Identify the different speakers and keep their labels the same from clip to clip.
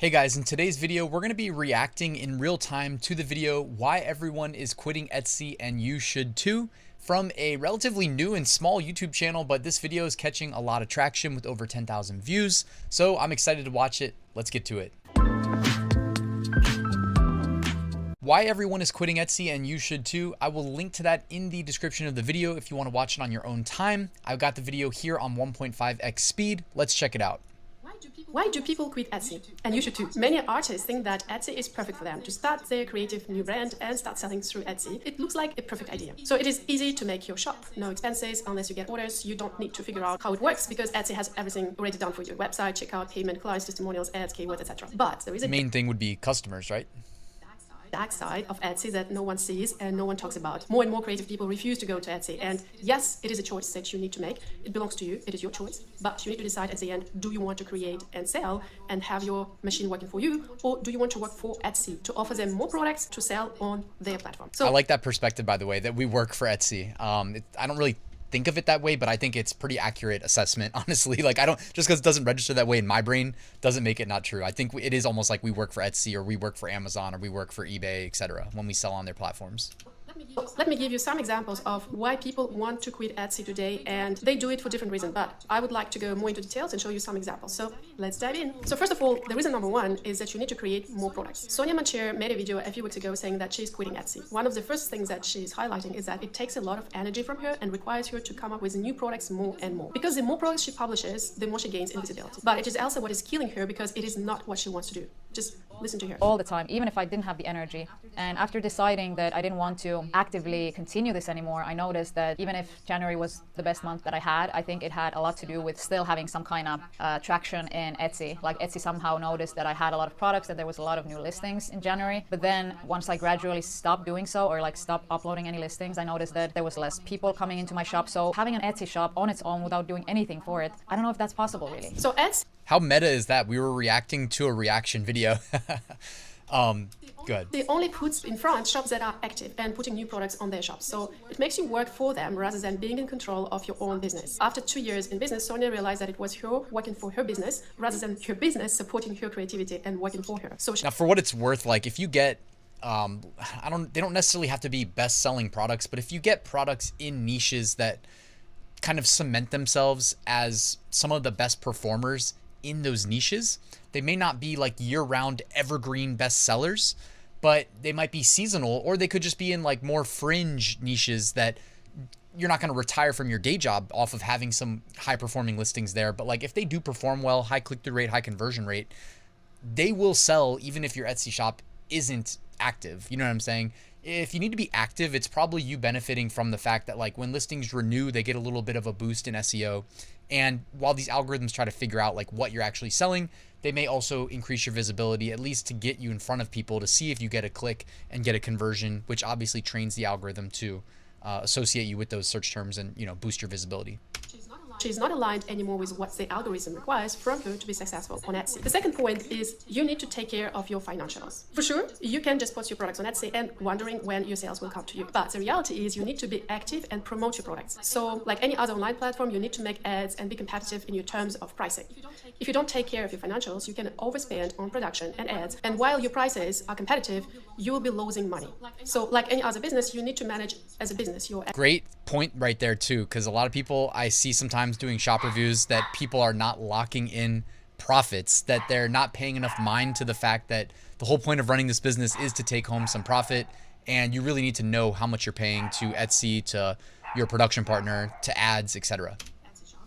Speaker 1: Hey guys, in today's video, we're going to be reacting in real time to the video Why Everyone is Quitting Etsy and You Should Too from a relatively new and small YouTube channel, but this video is catching a lot of traction with over 10,000 views. So I'm excited to watch it. Let's get to it. Why Everyone is Quitting Etsy and You Should Too. I will link to that in the description of the video if you want to watch it on your own time. I've got the video here on 1.5x speed. Let's check it out.
Speaker 2: Why do people quit Etsy? And you should too. Many artists think that Etsy is perfect for them to start their creative new brand and start selling through Etsy. It looks like a perfect idea. So it is easy to make your shop. No expenses unless you get orders. You don't need to figure out how it works because Etsy has everything already done for you. Website, checkout, payment, clients, testimonials, ads, keywords, etc. But there is a
Speaker 1: main thing would be customers, right?
Speaker 2: dark side of Etsy that no one sees and no one talks about. More and more creative people refuse to go to Etsy. And yes, it is a choice that you need to make. It belongs to you. It is your choice. But you need to decide at the end, do you want to create and sell and have your machine working for you? Or do you want to work for Etsy to offer them more products to sell on their platform? So
Speaker 1: I like that perspective, by the way, that we work for Etsy. I don't really think of it that way, but I think it's pretty accurate assessment, honestly. Like, I don't, just because it doesn't register that way in my brain doesn't make it not true. I think it is almost like we work for Etsy, or we work for Amazon, or we work for eBay, etc. when we sell on their platforms.
Speaker 2: let me give you some examples of why people want to quit Etsy today, and they do it for different reasons, but I would like to go more into details and show you some examples. So let's dive in. So first of all, the reason number one is that you need to create more products. Sonia Mancher made a video a few weeks ago saying that she's quitting Etsy. One of the first things that she's highlighting is that it takes a lot of energy from her and requires her to come up with new products more and more. Because the more products she publishes, the more she gains in visibility. But it is also what is killing her because it is not what she wants to do. Just listen to her.
Speaker 3: All the time, even if I didn't have the energy. And after deciding that I didn't want to actively continue this anymore, I noticed that even if January was the best month that I had, I think it had a lot to do with still having some kind of traction in Etsy. Like, Etsy somehow noticed that I had a lot of products, that there was a lot of new listings in January. But then once I gradually stopped doing so, or like stopped uploading any listings, I noticed that there was less people coming into my shop. So having an Etsy shop on its own without doing anything for it, I don't know if that's possible really.
Speaker 2: So Etsy.
Speaker 1: How meta is that? We were reacting to a reaction video. Good.
Speaker 2: They only put in front shops that are active and putting new products on their shops. So it makes you work for them rather than being in control of your own business. After 2 years in business, Sonia realized that it was her working for her business rather than her business supporting her creativity and working for her. So
Speaker 1: now, for what it's worth, like, if you get, they don't necessarily have to be best-selling products, but if you get products in niches that kind of cement themselves as some of the best performers in those niches, they may not be like year-round evergreen bestsellers, but they might be seasonal, or they could just be in like more fringe niches that you're not going to retire from your day job off of having some high-performing listings there. But like, if they do perform well, high click-through rate, high conversion rate, they will sell even if your Etsy shop isn't active. You know what I'm saying? If you need to be active, it's probably you benefiting from the fact that like when listings renew, they get a little bit of a boost in SEO. And while these algorithms try to figure out like what you're actually selling, they may also increase your visibility, at least to get you in front of people to see if you get a click and get a conversion, which obviously trains the algorithm to associate you with those search terms and, you know, boost your visibility.
Speaker 2: She's not aligned anymore with what the algorithm requires from her to be successful on Etsy. The second point is you need to take care of your financials. For sure, you can just post your products on Etsy and wondering when your sales will come to you. But the reality is you need to be active and promote your products. So like any other online platform, you need to make ads and be competitive in your terms of pricing. If you don't take care of your financials, you can overspend on production and ads. And while your prices are competitive, you will be losing money. So like any other business, you need to manage as a business your
Speaker 1: Great point right there too, because a lot of people I see sometimes doing shop reviews that people are not locking in profits, that they're not paying enough mind to the fact that the whole point of running this business is to take home some profit, and you really need to know how much you're paying to Etsy, to your production partner, to ads, etc.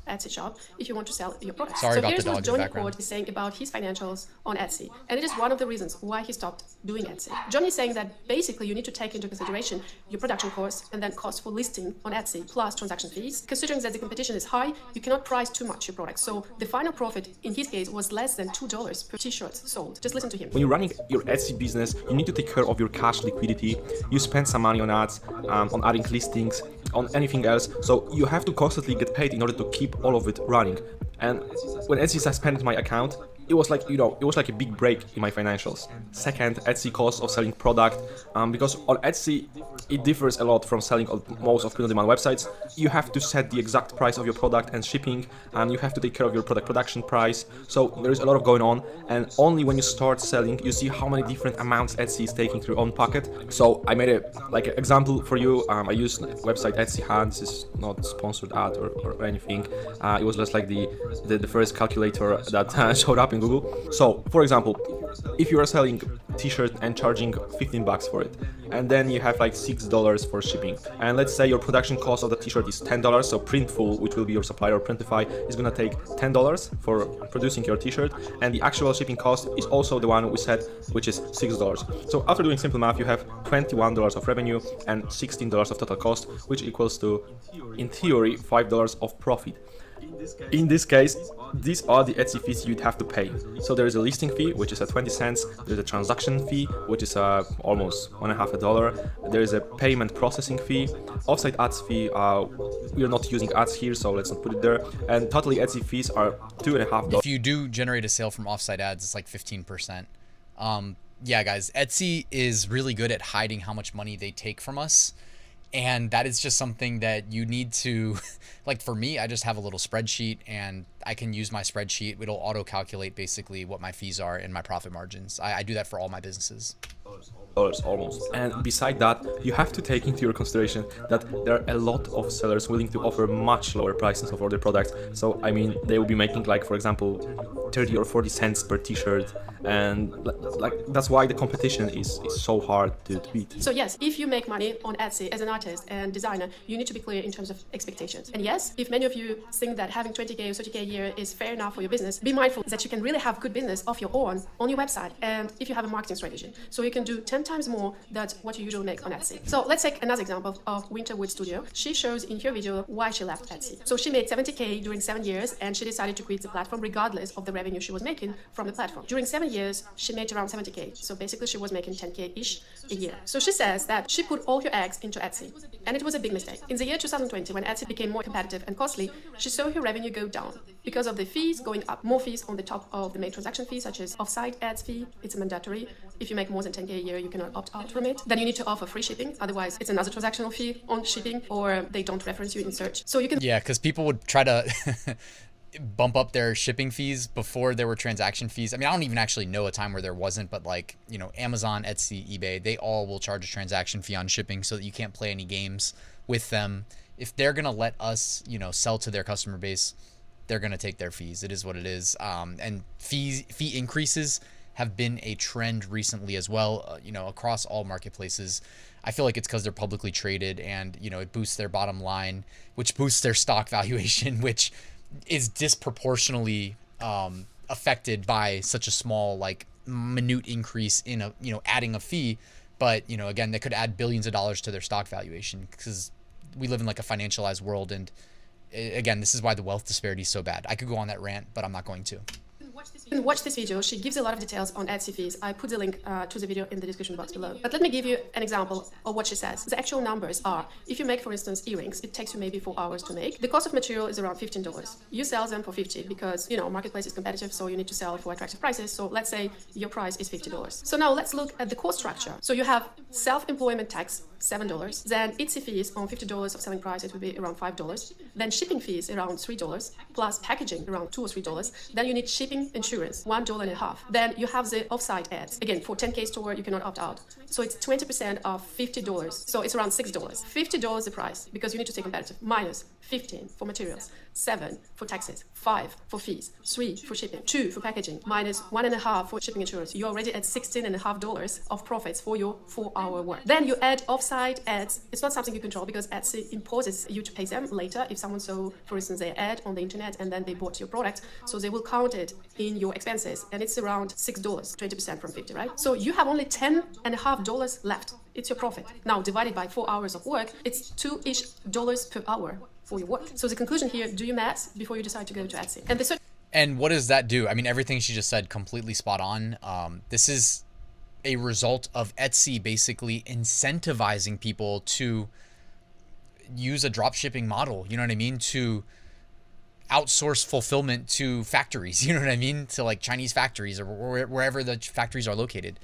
Speaker 2: Etsy shop if you want to sell your products.
Speaker 1: Sorry
Speaker 2: so
Speaker 1: about
Speaker 2: here's
Speaker 1: the
Speaker 2: what
Speaker 1: dog in the
Speaker 2: Johnny
Speaker 1: background.
Speaker 2: Cord is saying about his financials on Etsy, and it is one of the reasons why he stopped doing Etsy. Johnny is saying that basically you need to take into consideration your production cost and then cost for listing on Etsy plus transaction fees. Considering that the competition is high, you cannot price too much your product. So the final profit in his case was less than $2 per t-shirt sold. Just listen to him.
Speaker 4: When you're running your Etsy business, you need to take care of your cash liquidity. You spend some money on ads, on adding listings, on anything else. So you have to constantly get paid in order to keep all of it running. And when Etsy suspended my account, it was like, it was like a big break in my financials. Second, Etsy cost of selling product, because on Etsy it differs a lot from selling on most of print-on-demand websites. You have to set the exact price of your product and shipping, and you have to take care of your product production price. So there is a lot of going on, and only when you start selling you see how many different amounts Etsy is taking through your own pocket. So I made an example for you. I used website Etsy Hand. This is not sponsored ad or anything. It was just like the first calculator that showed up in Google. So for example, if you are selling t-shirt and charging $15 for it, and then you have like $6 for shipping, and let's say your production cost of the t-shirt is $10, so Printful, which will be your supplier, Printify, is gonna take $10 for producing your t-shirt, and the actual shipping cost is also the one we said, which is $6. So after doing simple math, you have $21 of revenue and $16 of total cost, which equals to, in theory, $5 of profit. In this case, these are the Etsy fees you'd have to pay. So there is a listing fee, which is at 20 cents. There's a transaction fee, which is almost $1.50. There is a payment processing fee, offsite ads fee. We are not using ads here, so let's not put it there. And totally Etsy fees are $2.50.
Speaker 1: If you do generate a sale from offsite ads, it's like 15%. Yeah, guys, Etsy is really good at hiding how much money they take from us. And that is just something that you need to, like for me, I just have a little spreadsheet and I can use my spreadsheet. It'll auto calculate basically what my fees are and my profit margins. I do that for all my businesses.
Speaker 4: Almost. And beside that, you have to take into your consideration that there are a lot of sellers willing to offer much lower prices for their products. So I mean, they will be making like, for example, 30 or 40 cents per t-shirt, and like that's why the competition is so hard to beat.
Speaker 2: So yes, if you make money on Etsy as an artist and designer, you need to be clear in terms of expectations. And yes, if many of you think that having 20k or 30k a year is fair enough for your business, be mindful that you can really have good business of your own on your website, and if you have a marketing strategy, so you can do 10 times more than what you usually make on Etsy. So let's take another example of Winterwood Studio. She shows in her video why she left Etsy. So she made 70k during 7 years, and she decided to quit the platform regardless of the revenue she was making from the platform. During 7 years, she made around 70k. So basically she was making 10k-ish a year. So she says that she put all her eggs into Etsy, and it was a big mistake. In the year 2020, when Etsy became more competitive and costly, she saw her revenue go down because of the fees going up. More fees on the top of the main transaction fee, such as offsite ads fee. It's mandatory. If you make more than 10k a year, you cannot opt out from it. Then you need to offer free shipping. Otherwise, it's another transactional fee on shipping, or they don't reference you in search. So you can...
Speaker 1: Yeah, because people would try to bump up their shipping fees before there were transaction fees. I mean, I don't even actually know a time where there wasn't, but like, you know, Amazon, Etsy, eBay, they all will charge a transaction fee on shipping so that you can't play any games with them. If they're going to let us, you know, sell to their customer base, they're going to take their fees. It is what it is. And fee increases have been a trend recently as well, you know, across all marketplaces. I feel like it's because they're publicly traded, and, you know, it boosts their bottom line, which boosts their stock valuation, which is disproportionately affected by such a small, like, minute increase in a, you know, adding a fee. But, you know, again, they could add billions of dollars to their stock valuation, because we live in like a financialized world. And again, this is why the wealth disparity is so bad. I could go on that rant, but I'm not going to.
Speaker 2: You can watch this video. She gives a lot of details on Etsy fees. I put the link to the video in the description box below. But let me give you an example of what she says. The actual numbers are, if you make, for instance, earrings, it takes you maybe 4 hours to make. The cost of material is around $15. You sell them for $50 because, you know, marketplace is competitive, so you need to sell for attractive prices. So let's say your price is $50. So now let's look at the cost structure. So you have self-employment tax, $7. Then Etsy fees on $50 of selling price, it would be around $5. Then shipping fees around $3, plus packaging around $2 or $3. Then you need shipping insurance, $1.50. Then you have the offsite ads. Again, for 10k store, you cannot opt out. So it's 20% of $50. So it's around $6. $50 the price, because you need to stay competitive, minus 15 for materials, 7 for taxes, 5 for fees, 3 for shipping, 2 for packaging, minus 1.5 for shipping insurance. You're already at $16.50 of profits for your 4-hour work. Then you add offsite ads. It's not something you control, because Etsy imposes you to pay them later. If someone saw, for instance, their ad on the internet and then they bought your product, so they will count it in your expenses, and it's around $6, 20% from 50, right? So you have only $10.50 left. It's your profit. Now, divided by 4 hours of work, it's $2-ish per hour for your work. So the conclusion here, do your math before you decide to go to Etsy.
Speaker 1: And what does that do? I mean, everything she just said, completely spot on. This is a result of Etsy basically incentivizing people to use a drop shipping model. You know what I mean? To outsource fulfillment to factories, you know what I mean? To like Chinese factories or wherever the factories are located,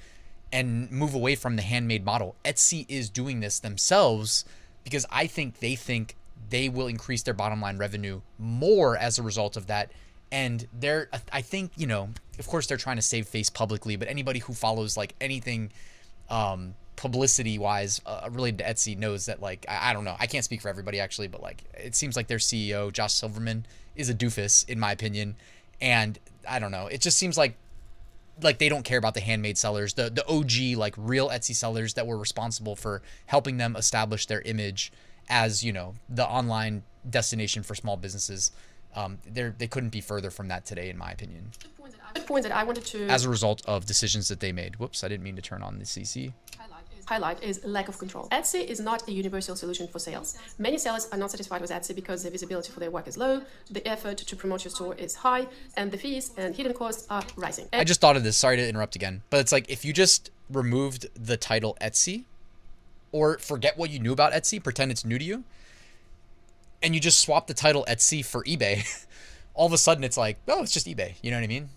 Speaker 1: and move away from the handmade model. Etsy is doing this themselves because I think they will increase their bottom line revenue more as a result of that. And I think, you know, of course they're trying to save face publicly, but anybody who follows like anything publicity wise related to Etsy knows that, like, I don't know, I can't speak for everybody actually, but like it seems like their CEO Josh Silverman is a doofus in my opinion. And I don't know, it just seems like they don't care about the handmade sellers, the OG like real Etsy sellers that were responsible for helping them establish their image as, you know, the online destination for small businesses. They couldn't be further from that today, in my opinion.
Speaker 2: The point that I wanted to
Speaker 1: As a result of decisions that they made. Whoops, I didn't mean to turn on the CC.
Speaker 2: highlight is lack of control. Etsy is not a universal solution for sales. Many sellers are not satisfied with Etsy because the visibility for their work is low, the effort to promote your store is high, and the fees and hidden costs are rising.
Speaker 1: I just thought of this, sorry to interrupt again, but it's like if you just removed the title Etsy, or forget what you knew about Etsy, pretend it's new to you, and you just swap the title Etsy for eBay, all of a sudden it's like, oh, it's just eBay. You know what I mean?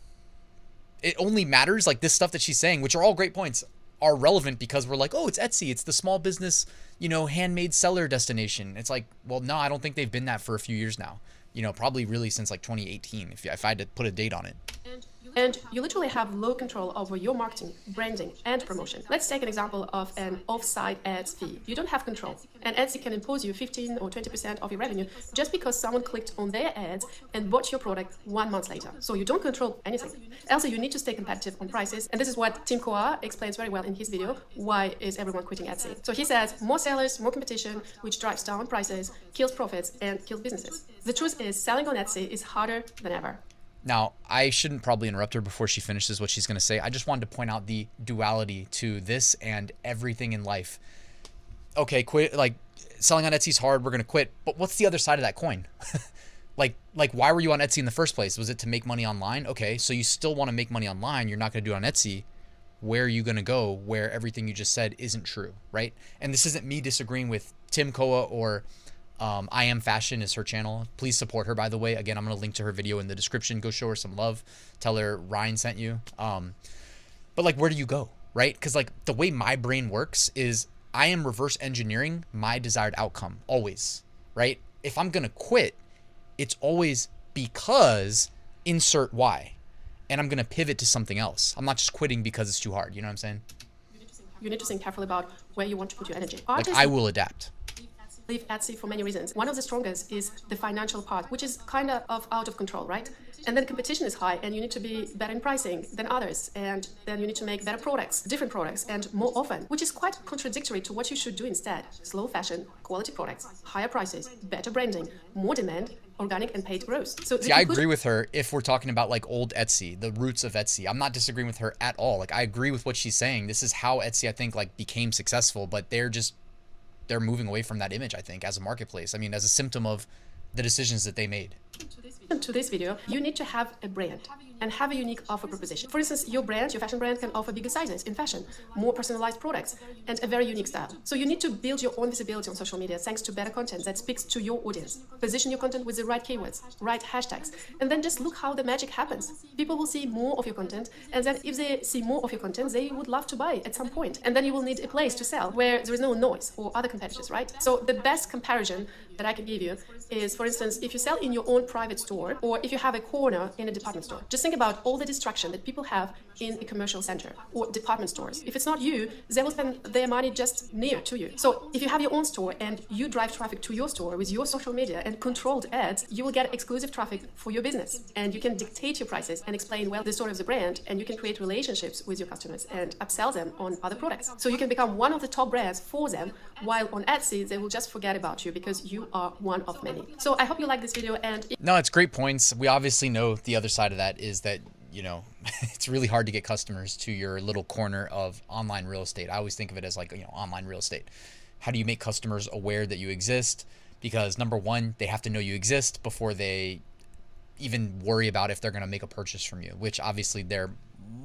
Speaker 1: It only matters, like this stuff that she's saying, which are all great points, are relevant because we're like, oh, it's Etsy. It's the small business, you know, handmade seller destination. It's like, well, no, I don't think they've been that for a few years now. You know, probably really since like 2018, if I had to put a date on it.
Speaker 2: And you literally have low control over your marketing, branding, and promotion. Let's take an example of an off-site ads fee. You don't have control, and Etsy can impose you 15 or 20% of your revenue just because someone clicked on their ads and bought your product 1 month later. So you don't control anything. Also, you need to stay competitive on prices, and this is what Tim Koa explains very well in his video, Why is Everyone Quitting Etsy? So he says, more sellers, more competition, which drives down prices, kills profits, and kills businesses. The truth is, selling on Etsy is harder than ever.
Speaker 1: Now, I shouldn't probably interrupt her before she finishes what she's going to say. I just wanted to point out the duality to this and everything in life. Okay, quit, like selling on Etsy is hard, we're going to quit. But what's the other side of that coin? like why were you on Etsy in the first place? Was it to make money online? Okay, so you still want to make money online. You're not going to do it on Etsy. Where are you going to go where everything you just said isn't true, right? And this isn't me disagreeing with Tim Koa or IAMFASHION is her channel. Please support her, by the way. Again, I'm going to link to her video in the description. Go show her some love. Tell her Ryan sent you. But like, where do you go, right? Because like the way my brain works is I am reverse engineering my desired outcome always, right? If I'm going to quit, it's always because insert why. And I'm going to pivot to something else. I'm not just quitting because it's too hard. You know what I'm saying?
Speaker 2: You need to think carefully about where you want to put your energy.
Speaker 1: Like I will adapt.
Speaker 2: Leave Etsy for many reasons. One of the strongest is the financial part, which is kind of out of control, right? And then competition is high, and you need to be better in pricing than others, and then you need to make better products, different products, and more often, which is quite contradictory to what you should do instead. Slow fashion, quality products, higher prices, better branding, more demand, organic and paid growth. So
Speaker 1: see, I agree with her if we're talking about like old Etsy, the roots of Etsy. I'm not disagreeing with her at all. Like I agree with what she's saying. This is how Etsy, I think, like became successful, but they're moving away from that image, I think, as a marketplace. I mean, as a symptom of the decisions that they made.
Speaker 2: To this video, you need to have a brand and have a unique offer proposition. For instance, your brand, your fashion brand, can offer bigger sizes in fashion, more personalized products, and a very unique style. So you need to build your own visibility on social media thanks to better content that speaks to your audience. Position your content with the right keywords, right hashtags, and then just look how the magic happens. People will see more of your content, and then if they see more of your content, they would love to buy at some point. And then you will need a place to sell where there is no noise or other competitors, right? So the best comparison that I can give you is, for instance, if you sell in your own private store, or if you have a corner in a department store. Just think about all the distraction that people have in a commercial center or department stores. If it's not you, they will spend their money just near to you. So if you have your own store and you drive traffic to your store with your social media and controlled ads, you will get exclusive traffic for your business. And you can dictate your prices and explain well the story of the brand, and you can create relationships with your customers and upsell them on other products. So you can become one of the top brands for them, while on Etsy, they will just forget about you because you are one of many. So I hope you like this video. And
Speaker 1: no, it's great points. We obviously know the other side of that is that, you know, it's really hard to get customers to your little corner of online real estate. I always think of it as like, you know, online real estate. How do you make customers aware that you exist? Because number one, they have to know you exist before they even worry about if they're going to make a purchase from you, which obviously they're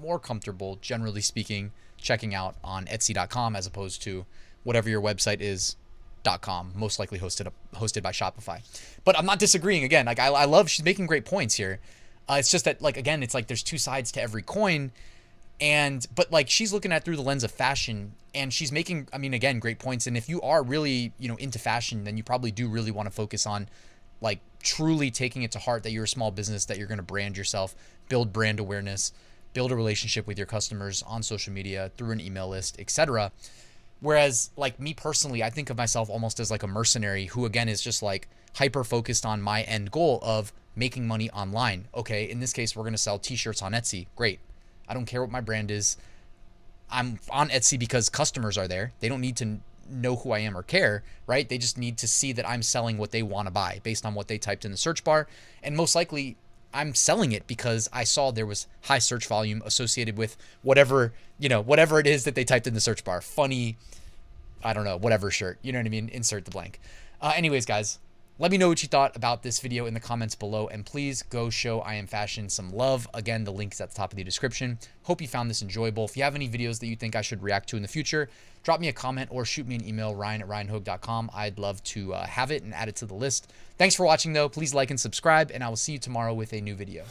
Speaker 1: more comfortable, generally speaking, checking out on Etsy.com as opposed to whatever your website is shop.com, most likely hosted by Shopify. But I'm not disagreeing. Again, like I love, she's making great points here. It's just that, like, again, it's like there's two sides to every coin. But like she's looking at through the lens of fashion, and she's making, I mean, again, great points. And if you are really, into fashion, then you probably do really want to focus on like truly taking it to heart that you're a small business, that you're going to brand yourself, build brand awareness, build a relationship with your customers on social media, through an email list, etc. Whereas like me personally, I think of myself almost as like a mercenary who, again, is just like hyper focused on my end goal of making money online. Okay, in this case, we're going to sell t-shirts on Etsy. Great. I don't care what my brand is. I'm on Etsy because customers are there. They don't need to know who I am or care, right? They just need to see that I'm selling what they want to buy based on what they typed in the search bar. And most likely I'm selling it because I saw there was high search volume associated with whatever, whatever it is that they typed in the search bar. Funny, I don't know, whatever shirt, you know what I mean? Insert the blank. Anyways, guys, let me know what you thought about this video in the comments below, and please go show I Am Fashion some love. Again, the link is at the top of the description. Hope you found this enjoyable. If you have any videos that you think I should react to in the future, drop me a comment or shoot me an email, ryan@ryanhogue.com. I'd love to have it and add it to the list. Thanks for watching, though. Please like and subscribe, and I will see you tomorrow with a new video.